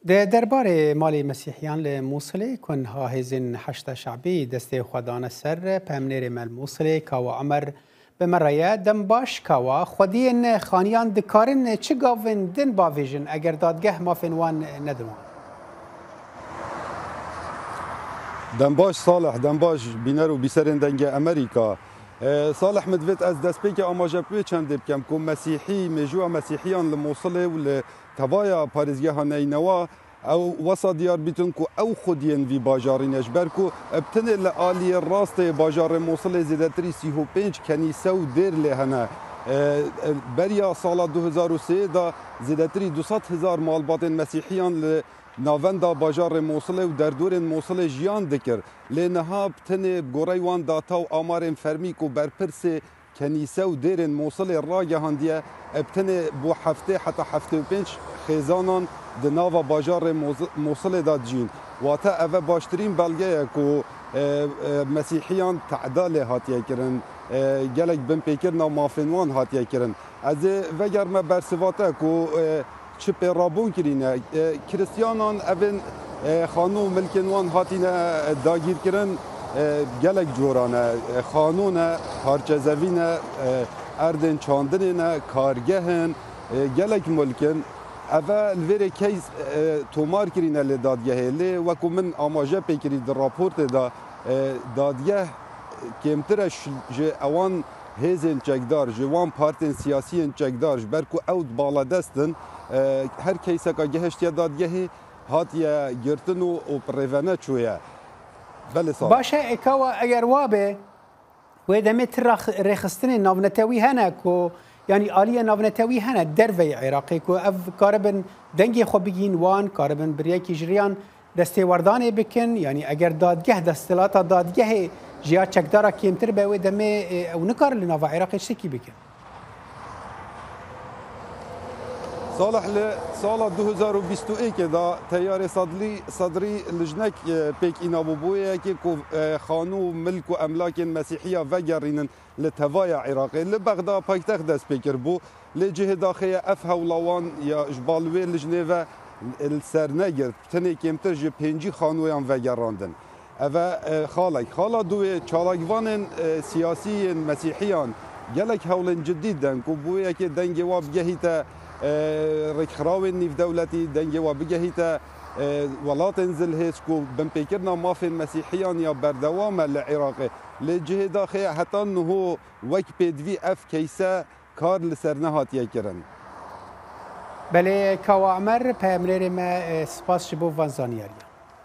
ده درباره مالی مسیحیان لموصل کن ها هزین حشت شعبی دسته خدان سر پمنیر مل موصل کاوا عمر به مرایه دم باش کاوا خودین خانیان دکارن چه گاون دن باویژن اگر دادگه مافنوان ندنوان دنباش صالح دنباش بینر و بیسرین دنگ امریکا صالح مدوید از دست پیک آماجه پوی چند بکم که مسیحی مجوع مسیحیان لموصل و لتوایا پارزگه ها نینوا او وسا دیار بیتون که او خودین وی باجارینش برکو ابتنه لآلی راست باجار موصل زیدتری 35 کنیسه و دیر لهنه بریا سال 2003 دا زیدتری 200,000 مالبات مسیحیان ناوندا باجار موصل و در دور موصل جیان دکر لنها بتنه گوری وان داتا و آمار فرمی کو برپرس کنیسه و دیر موصل را گهاندیه ابتنه بو هفته حتی 75 خیزانان دناوا باجار موصل داد جین واتا اوه باشترین بلگه کو مسیحیان تعدال هاتیه کرن گلک بن پیکرنا مافنوان هاتیه کرن از وگر ما برسواته کو چه پیرابون کرینه کریستیانان اوین خانو ملکنوان هاتینه داگیر کرن گلک جورانه خانونه هارچزوینه اردن چاندنه کارگهن گلک ملکن اول ویره کیس تومار کرینه لدادگه لی وکو من آماجه پیکری در راپورت دا دادگه کمترش جه اوان هزین چکدار جوان پارتین سیاسیین چکدار برکو اود بالا دستن هر کیسه که گهشت دادگه هاتیه گرتن و پریونه چویه بله صاحب باشه اکاوا اگر وابه و دمت رخصتن ناونتوی هنه کو یعنی آلیه ناونتوی هنه دروی عراقی کو اف کاربن دنگی خو بگین وان کاربن بریای کیجریان دسته وردانه بکن یعنی اگر دادگه دستلات دادگه جیا چکدارا کمتر به و دمه او نکار لناو عراقی شکی بکن صالح سال 2021 دا تیار صدری لجنک پیک اینابو بویه که خانو ملک و املاک مسیحیه وگرینن لتوای عراقی لبغدا پایتخت دست پیکر بو لجه داخل اف هولوان یا جبالوی لجنه و السرنگر تنه کمتر جه پنجی خانویان وگراندن اوه خالا دوی چالاگوان سیاسی مسیحیان گلک هولن جدید دن که بویه که دنگ واب گهیتا رکخراوی نیف دولتی دنگی و بگهیتا ولات انزل هیچ کو بمپیکرنا مافین مسیحیان یا بردوام لعراق لجه داخل حتی نهو وک پیدوی اف کیسه کار لسرنه هاتیه کرن بله کوا عمر پیامنر ما سپاس شبو وانزانیاری